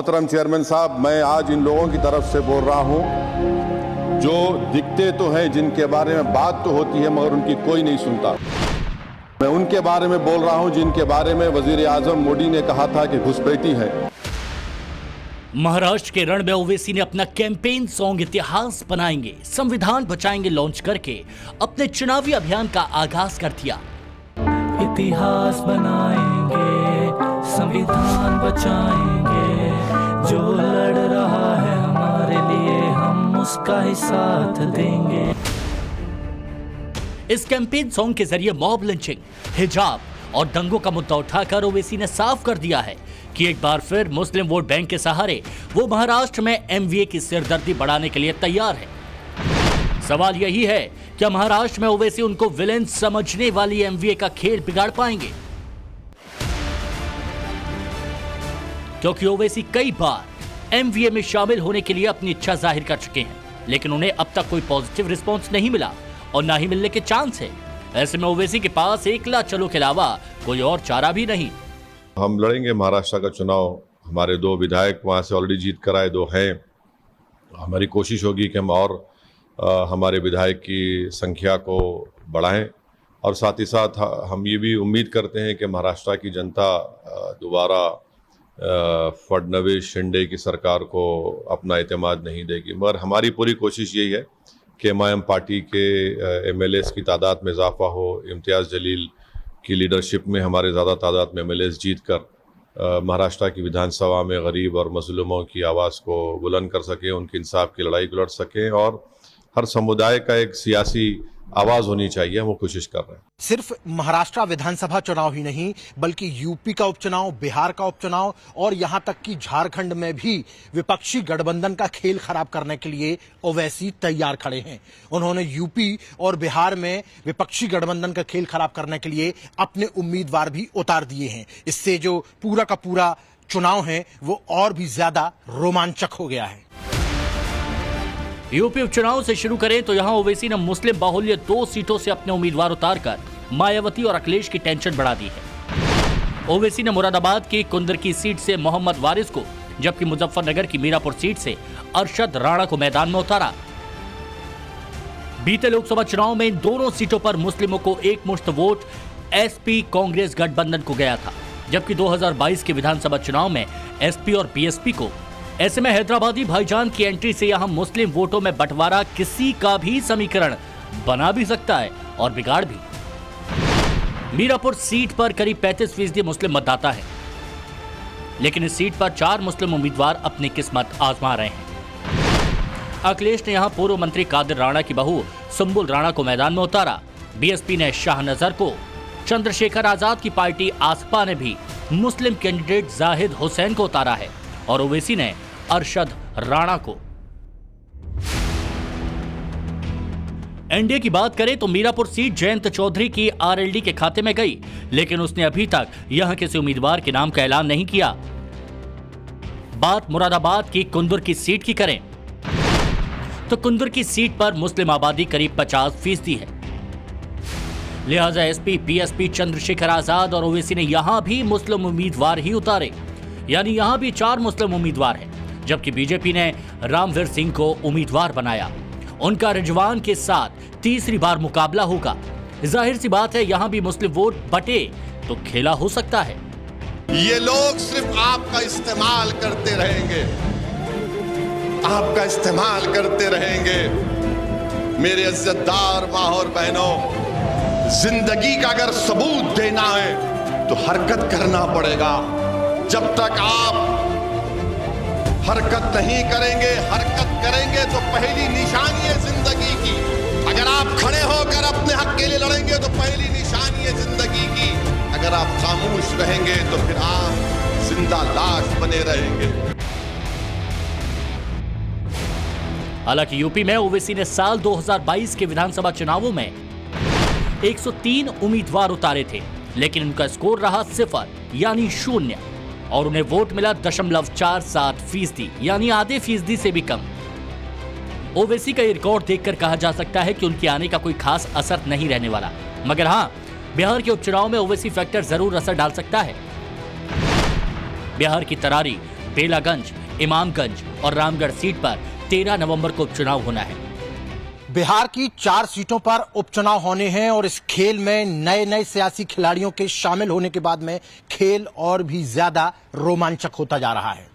मोहतरम चेयरमैन साहब, मैं आज इन लोगों की तरफ से बोल रहा हूं जो दिखते तो हैं, जिनके बारे में बात तो होती है मगर उनकी कोई नहीं सुनता। मैं उनके बारे में बोल रहा हूं जिनके बारे में वजीर आजम मोदी ने कहा था कि घुसपैठी है। महाराष्ट्र के रण में ओवैसी ने अपना कैंपेन सॉन्ग इतिहास बनाएंगे, संविधान बचाएंगे लॉन्च करके अपने चुनावी अभियान का आगाज कर दिया। इतिहास बनाएंगे, संविधान बचाएंगे, जो लड़ रहा है हमारे लिए हम उसका ही साथ देंगे। इस कैंपेन सॉन्ग के जरिए मॉब लिंचिंग, हिजाब और दंगों का मुद्दा उठाकर ओवैसी ने साफ कर दिया है कि एक बार फिर मुस्लिम वोट बैंक के सहारे वो महाराष्ट्र में एमवीए की सिरदर्दी बढ़ाने के लिए तैयार है। सवाल यही है कि महाराष्ट्र में ओवैसी उनको विलेन समझने वाली एमवीए का खेल बिगाड़ पाएंगे, क्योंकि ओवैसी कई बार एमवीए में शामिल होने के लिए अपनी इच्छा जाहिर कर चुके हैं, लेकिन उन्हें अब तक कोई पॉजिटिव रिस्पॉन्स नहीं मिला और ना ही मिलने के चांस है। ऐसे में ओवैसी के पास एकला चलो के अलावा कोई और चारा भी नहीं। हम लड़ेंगे महाराष्ट्र का चुनाव। हमारे 2 विधायक वहाँ से ऑलरेडी जीत कर आए, 2 हैं। हमारी कोशिश होगी कि हम और हमारे विधायक की संख्या को बढ़ाएं और साथ ही साथ हम ये भी उम्मीद करते हैं कि महाराष्ट्र की जनता दोबारा फडणवीस शिंदे की सरकार को अपना एतमाद नहीं देगी। मगर हमारी पूरी कोशिश यही है कि एमआईएम पार्टी के एमएलएस की तादाद में इजाफा हो, इम्तियाज़ जलील की लीडरशिप में हमारे ज़्यादा तादाद में एमएलएस जीत कर महाराष्ट्र की विधानसभा में गरीब और मजलूमों की आवाज़ को बुलंद कर सकें, उनके इंसाफ की लड़ाई को लड़ सकें और हर समुदाय का एक सियासी आवाज होनी चाहिए। वो कोशिश कर रहे हैं। सिर्फ महाराष्ट्र विधानसभा चुनाव ही नहीं बल्कि यूपी का उपचुनाव, बिहार का उपचुनाव और यहां तक कि झारखंड में भी विपक्षी गठबंधन का खेल खराब करने के लिए ओवैसी तैयार खड़े हैं। उन्होंने यूपी और बिहार में विपक्षी गठबंधन का खेल खराब करने के लिए अपने उम्मीदवार भी उतार दिए हैं। इससे जो पूरा का पूरा चुनाव है वो और भी ज्यादा रोमांचक हो गया है। यूपी उपचुनाव से शुरू करें तो यहां ओवैसी ने मुस्लिम बाहुल्य 2 सीटों से अपने उम्मीदवार उतारकर मायावती और अखिलेश की टेंशन बढ़ा दी है। ओवैसी ने मुरादाबाद की कुंदर की सीट से मोहम्मद वारिस को, जबकि मुजफ्फरनगर की मीरापुर सीट से अरशद राणा को मैदान में उतारा। बीते लोकसभा चुनाव में इन दोनों सीटों पर मुस्लिमों को एकमुश्त वोट एसपी कांग्रेस गठबंधन को गया था, जबकि 2022 के विधानसभा चुनाव में एसपी और बीएसपी को। ऐसे में हैदराबादी भाईजान की एंट्री से यहां मुस्लिम वोटों में बंटवारा किसी का भी समीकरण बना भी सकता है और बिगाड़ भी। मीरापुर सीट पर करीब 35% मुस्लिम मतदाता है, लेकिन इस सीट पर 4 मुस्लिम उम्मीदवार अपनी किस्मत आजमा रहे हैं। अखिलेश ने यहां पूर्व मंत्री कादिर राणा की बहू सुंबुल राणा को मैदान में उतारा। बीएसपी ने शाहनजर को, चंद्रशेखर आजाद की पार्टी आसपा ने भी मुस्लिम कैंडिडेट जाहिद हुसैन को उतारा है और ओवैसी ने अरशद राणा को। एनडीए की बात करें तो मीरापुर सीट जयंत चौधरी की आरएलडी के खाते में गई, लेकिन उसने अभी तक यहां किसी उम्मीदवार के नाम का ऐलान नहीं किया। बात मुरादाबाद की कुंदुर की सीट की करें तो कुंदुर की सीट पर मुस्लिम आबादी करीब 50% है। लिहाजा एसपी, बीएसपी, चंद्रशेखर आजाद और ओवैसी ने यहां भी मुस्लिम उम्मीदवार ही उतारे, यानी यहां भी 4 मुस्लिम उम्मीदवार हैं, जबकि बीजेपी ने रामवीर सिंह को उम्मीदवार बनाया। उनका रिजवान के साथ तीसरी बार मुकाबला होगा। जाहिर सी बात है यहां भी मुस्लिम वोट बटे तो खेला हो सकता है। ये लोग सिर्फ आपका इस्तेमाल करते रहेंगे, आपका इस्तेमाल करते रहेंगे। मेरे इज्जतदार माँ और बहनों, जिंदगी का अगर सबूत देना है तो हरकत करना पड़ेगा। जब तक आप हरकत नहीं करेंगे, हरकत करेंगे तो पहली निशानी है जिंदगी की। अगर आप खड़े होकर अपने हक के लिए लड़ेंगे तो पहली निशानी है जिंदगी की। अगर आप खामोश रहेंगे तो फिर आप जिंदा लाश बने रहेंगे। हालांकि यूपी में ओवैसी ने साल 2022 के विधानसभा चुनावों में 103 उम्मीदवार उतारे थे, लेकिन उनका स्कोर रहा 0 यानी 0 और उन्हें वोट मिला 0.47% यानी आधे फीसदी से भी कम। ओवैसी का ये रिकॉर्ड देखकर कहा जा सकता है कि उनके आने का कोई खास असर नहीं रहने वाला, मगर हाँ, बिहार के उपचुनाव में ओवैसी फैक्टर जरूर असर डाल सकता है। बिहार की तरारी बेलागंज, इमामगंज और रामगढ़ सीट पर 13 नवंबर को उपचुनाव होना है। बिहार की 4 सीटों पर उपचुनाव होने हैं और इस खेल में नए नए सियासी खिलाड़ियों के शामिल होने के बाद में खेल और भी ज्यादा रोमांचक होता जा रहा है।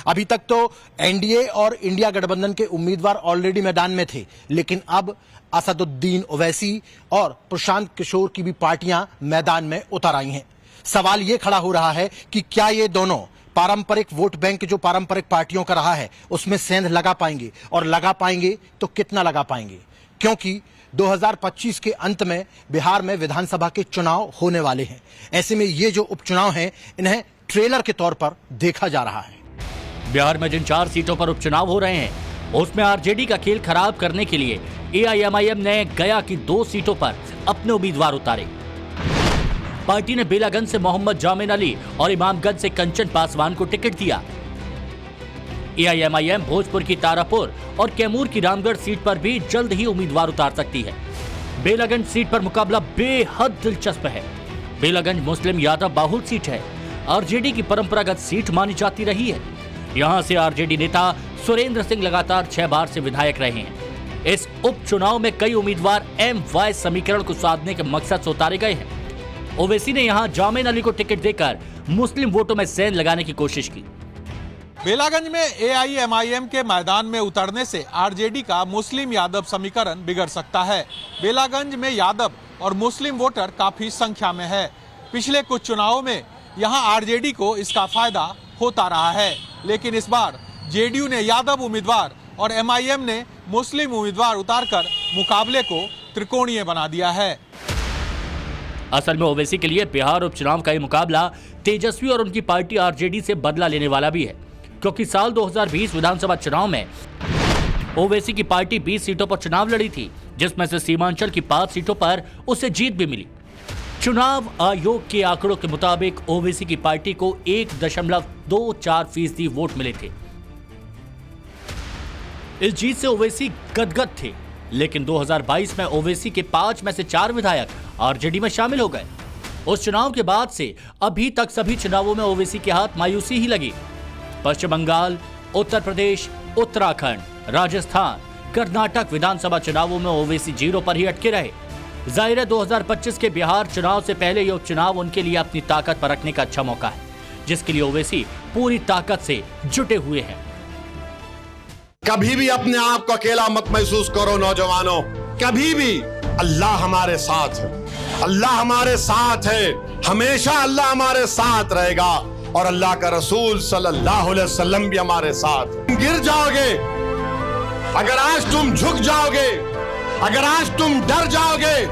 अभी तक तो एनडीए और इंडिया गठबंधन के उम्मीदवार ऑलरेडी मैदान में थे, लेकिन अब असदुद्दीन ओवैसी और प्रशांत किशोर की भी पार्टियां मैदान में उतर आई हैं। सवाल यह खड़ा हो रहा है कि क्या ये दोनों पारंपरिक वोट बैंक जो पारंपरिक पार्टियों का रहा है उसमें सेंध लगा पाएंगे, और लगा पाएंगे तो कितना लगा पाएंगे, क्योंकि 2025 के अंत में बिहार में विधानसभा के चुनाव होने वाले हैं। ऐसे में ये जो उपचुनाव हैं इन्हें ट्रेलर के तौर पर देखा जा रहा है। बिहार में जिन 4 सीटों पर उपचुनाव हो रहे हैं उसमें आरजेडी का खेल खराब करने के लिए एआईएमआईएम ने गया की 2 सीटों पर अपने उम्मीदवार उतारे। पार्टी ने बेलागंज से मोहम्मद जामिन अली और इमामगंज से कंचन पासवान को टिकट दिया। एआईएमआईएम भोजपुर की तारापुर और कैमूर की रामगढ़ सीट पर भी जल्द ही उम्मीदवार उतार सकती है। बेलागंज सीट पर मुकाबला बेहद दिलचस्प है। बेलागंज मुस्लिम यादव बाहुल सीट है, आरजेडी की परंपरागत सीट मानी जाती रही है। यहां से आरजेडी नेता सुरेंद्र सिंह लगातार 6 बार से विधायक रहे हैं। इस उपचुनाव में कई उम्मीदवार MY समीकरण को साधने के मकसद से उतारे गए हैं। ओवैसी ने यहां जामिन अली को टिकट देकर मुस्लिम वोटों में सेंध लगाने की कोशिश की। बेलागंज में एआईएमआईएम के मैदान में उतरने से आरजेडी का मुस्लिम यादव समीकरण बिगड़ सकता है। बेलागंज में यादव और मुस्लिम वोटर काफी संख्या में है। पिछले कुछ चुनावों में यहां आरजेडी को इसका फायदा होता रहा है, लेकिन इस बार जेडीयू ने यादव उम्मीदवार और एमआईएम ने मुस्लिम उम्मीदवार उतारकर मुकाबले को त्रिकोणीय बना दिया है। असल में ओवैसी के लिए बिहार उपचुनाव का ये मुकाबला तेजस्वी और उनकी पार्टी आरजेडी से बदला लेने वाला भी है, क्योंकि साल 2020 विधानसभा चुनाव में ओवैसी की पार्टी 20 सीटों पर चुनाव लड़ी थी, जिसमें से सीमांचल की 5 सीटों पर उसे जीत भी मिली। चुनाव आयोग के आंकड़ों के मुताबिक ओवैसी की पार्टी को 1.24% वोट मिले थे। इस जीत से ओवैसी गदगद थे, लेकिन 2022 में ओवैसी के 5 में से 4 विधायक आरजेडी में शामिल हो गए। उस चुनाव के बाद से अभी तक सभी चुनावों में ओवैसी के हाथ मायूसी ही लगी। पश्चिम बंगाल, उत्तर प्रदेश, उत्तराखंड, राजस्थान, कर्नाटक विधानसभा चुनावों में ओवैसी 0 पर ही अटके रहे। जाहिर है 2025 के बिहार चुनाव से पहले ये उपचुनाव उनके लिए अपनी ताकत परखने का अच्छा मौका है, जिसके लिए ओवैसी पूरी ताकत से जुटे हुए हैं। कभी भी अपने आप को अकेला मत महसूस करो नौजवानों, कभी भी। अल्लाह हमारे साथ है, अल्लाह हमारे साथ है, हमेशा अल्लाह हमारे साथ रहेगा, और अल्लाह का रसूल सल्लल्लाहु अलैहि वसल्लम भी हमारे साथ। गिर जाओगे, अगर आज तुम झुक जाओगे, अगर आज तुम डर जाओगे,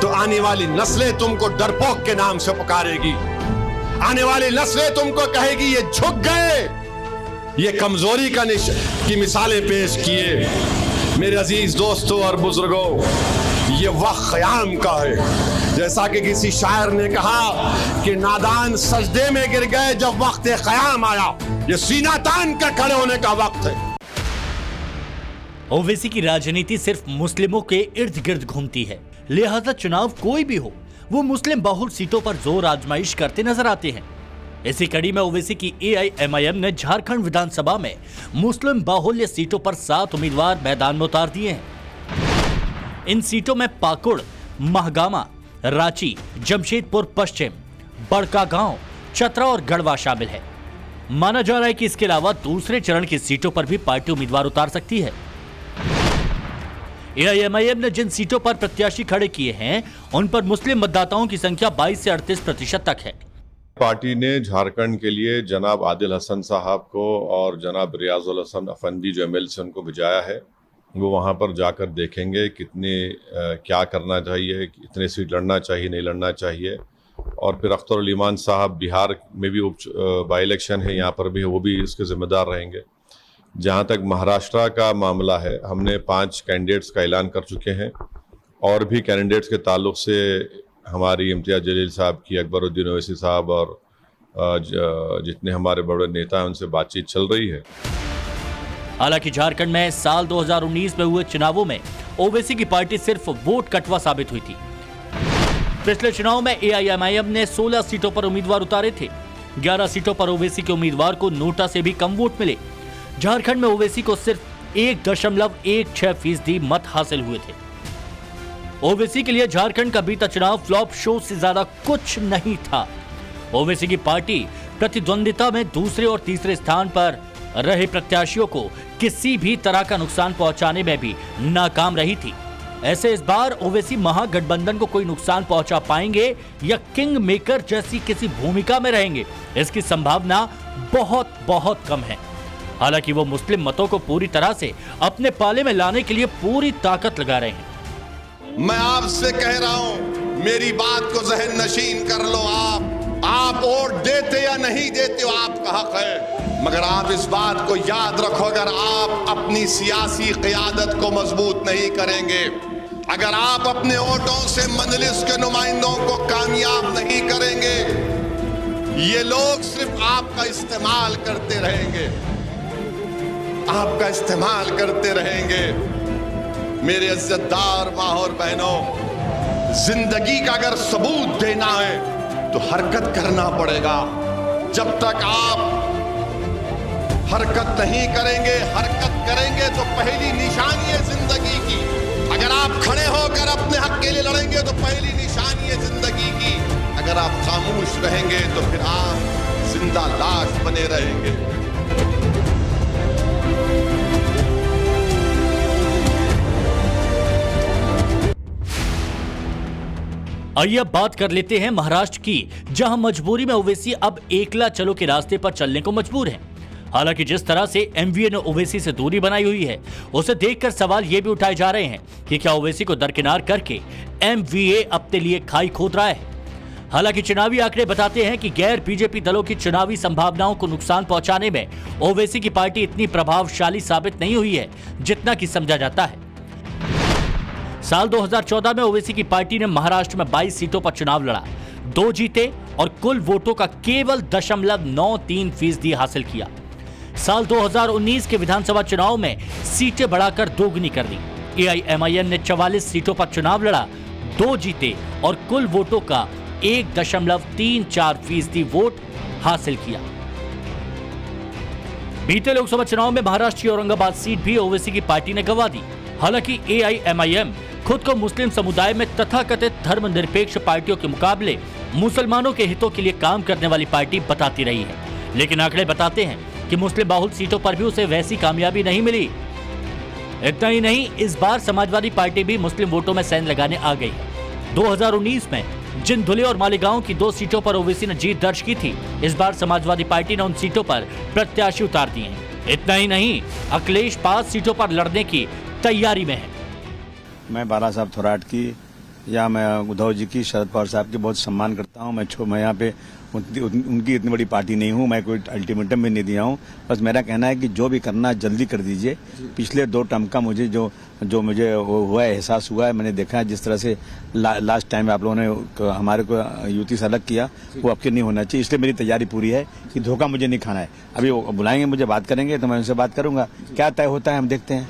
तो आने वाली नस्लें तुमको डरपोक के नाम से पुकारेगी। आने वाली नस्लें तुमको कहेगी ये झुक गए, ये कमजोरी की मिसालें पेश किए। मेरे अजीज दोस्तों और बुजुर्गों, ये वक्त क़याम का है। जैसा कि किसी शायर ने कहा कि नादान सजदे में गिर गए जब वक्त क़याम आया। ये सीना तान कर खड़े होने का वक्त है। ओवैसी की राजनीति सिर्फ मुस्लिमों के इर्द गिर्द घूमती है, लिहाजा चुनाव कोई भी हो वो मुस्लिम बहुल सीटों पर जोर आजमाइश करते नजर आते हैं। इसी कड़ी में ओवैसी की एआईएमआईएम ने झारखंड विधानसभा में मुस्लिम बाहुल्य सीटों पर 7 उम्मीदवार मैदान में उतार दिए हैं। इन सीटों में पाकुड़, महगामा, रांची, जमशेदपुर पश्चिम, बड़कागांव, चतरा और गढ़वा शामिल है। माना जा रहा है कि इसके अलावा दूसरे चरण की सीटों पर भी पार्टी उम्मीदवार उतार सकती है। एआईएमआईएम ने जिन सीटों पर प्रत्याशी खड़े किए हैं उन पर मुस्लिम मतदाताओं की संख्या 22 से 38% तक है। पार्टी ने झारखंड के लिए जनाब आदिल हसन साहब को और जनाब रियाजुल हसन अफंदी जो MLC उनको भिजाया है। वो वहाँ पर जाकर देखेंगे क्या करना चाहिए, कितने सीट लड़ना चाहिए, नहीं लड़ना चाहिए। और फिर अख्तर उल ईमान साहब बिहार में भी बाई इलेक्शन है, यहाँ पर भी वो भी इसके जिम्मेदार रहेंगे। जहाँ तक महाराष्ट्र का मामला है, हमने 5 कैंडिडेट्स का ऐलान कर चुके हैं, और भी कैंडिडेट्स के ताल्लुक से हमारी इम्तियाज जलील साहब की, अकबरुद्दीन ओवैसी साहब और जितने हमारे बड़े नेता हैं उनसे बातचीत चल रही है। हालांकि झारखंड में साल 2019 में हुए चुनावों में ओवैसी की पार्टी सिर्फ वोट कटवा साबित हुई थी। पिछले चुनाव में एआईएमआईएम ने 16 सीटों पर उम्मीदवार उतारे थे। 11 सीटों पर ओवैसी के उम्मीदवार को नोटा से भी कम वोट मिले। झारखंड में ओवैसी को सिर्फ 1.16% मत हासिल हुए थे। ओवैसी के लिए झारखंड का बीता चुनाव फ्लॉप शो से ज्यादा कुछ नहीं था। ओवैसी की पार्टी प्रतिद्वंदिता में दूसरे और तीसरे स्थान पर रहे प्रत्याशियों को किसी भी तरह का नुकसान पहुंचाने में भी नाकाम रही थी। ऐसे इस बार ओवैसी महागठबंधन को कोई नुकसान पहुंचा पाएंगे या किंग मेकर जैसी किसी भूमिका में रहेंगे, इसकी संभावना बहुत बहुत कम है। हालांकि वो मुस्लिम मतों को पूरी तरह से अपने पाले में लाने के लिए पूरी ताकत लगा रहे हैं। मैं आपसे कह रहा हूं, मेरी बात को जहन नशीन कर लो। आप वोट देते या नहीं देते हो, आपका हक है, मगर आप इस बात को याद रखो, अगर आप अपनी सियासी क़यादत को मजबूत नहीं करेंगे, अगर आप अपने वोटों से मजलिस के नुमाइंदों को कामयाब नहीं करेंगे, ये लोग सिर्फ आपका इस्तेमाल करते रहेंगे, आपका इस्तेमाल करते रहेंगे। मेरे इज्जतदार माँ और बहनों, जिंदगी का अगर सबूत देना है तो हरकत करना पड़ेगा। जब तक आप हरकत नहीं करेंगे, हरकत करेंगे तो पहली निशानी है जिंदगी की। अगर आप खड़े होकर अपने हक के लिए लड़ेंगे तो पहली निशानी है जिंदगी की। अगर आप खामोश रहेंगे तो फिर आप जिंदा लाश बने रहेंगे। आइए अब बात कर लेते हैं महाराष्ट्र की, जहां मजबूरी में ओवैसी अब एकला चलो के रास्ते पर चलने को मजबूर हैं। हालांकि जिस तरह से एमवीए ने ओवैसी से दूरी बनाई हुई है, उसे देखकर सवाल ये भी उठाए जा रहे हैं कि क्या ओवैसी को दरकिनार करके एमवीए अपने लिए खाई खोद रहा है। हालांकि चुनावी आंकड़े बताते हैं कि गैर बीजेपी दलों की चुनावी संभावनाओं को नुकसान पहुंचाने में ओवैसी की पार्टी इतनी प्रभावशाली साबित नहीं हुई है जितना कि समझा जाता है। साल 2014 में ओवैसी की पार्टी ने महाराष्ट्र में 22 सीटों पर चुनाव लड़ा, 2 जीते और कुल वोटों का केवल 0.93% हासिल किया। साल 2019 के विधानसभा चुनाव में सीटें बढ़ाकर दोगुनी कर दी। एआईएमआईएम ने 44 सीटों पर चुनाव लड़ा, 2 जीते और कुल वोटों का 1.34% वोट हासिल किया। बीते लोकसभा चुनाव में महाराष्ट्र की औरंगाबाद सीट भी ओवैसी की पार्टी ने गंवा दी। हालांकि एआईएमआईएम खुद को मुस्लिम समुदाय में तथाकथित धर्मनिरपेक्ष पार्टियों के मुकाबले मुसलमानों के हितों के लिए काम करने वाली पार्टी बताती रही है, लेकिन आंकड़े बताते हैं कि मुस्लिम बाहुल सीटों पर भी उसे वैसी कामयाबी नहीं मिली। इतना ही नहीं, इस बार समाजवादी पार्टी भी मुस्लिम वोटों में सैन लगाने आ गई है। 2019 में जिन धुले और मालेगांव की 2 सीटों पर ओवैसी ने जीत दर्ज की थी, इस बार समाजवादी पार्टी ने उन सीटों पर प्रत्याशी उतार दिए हैं। इतना ही नहीं, अखिलेश 5 सीटों पर लड़ने की तैयारी में है। मैं बाला साहब थोराट की या मैं उद्धव जी की, शरद पवार साहब की बहुत सम्मान करता हूं। मैं यहाँ पे उनकी इतनी बड़ी पार्टी नहीं हूं, मैं कोई अल्टीमेटम भी नहीं दिया हूं। बस मेरा कहना है कि जो भी करना है जल्दी कर दीजिए। पिछले 2 टर्म का मुझे जो मुझे हुआ है, एहसास हुआ है, मैंने देखा है जिस तरह से लास्ट टाइम आप लोगों ने हमारे को युति से अलग किया, वो आपके नहीं होना चाहिए। इसलिए मेरी तैयारी पूरी है कि धोखा मुझे नहीं खाना है। अभी वो बुलाएंगे, मुझे बात करेंगे तो मैं उनसे बात करूंगा, क्या तय होता है हम देखते हैं।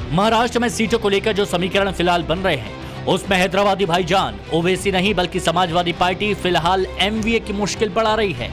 महाराष्ट्र में सीटों को लेकर जो समीकरण फिलहाल बन रहे हैं, उसमें हैदराबादी भाईजान ओवैसी नहीं बल्कि समाजवादी पार्टी फिलहाल एमवीए की मुश्किल बढ़ा रही है।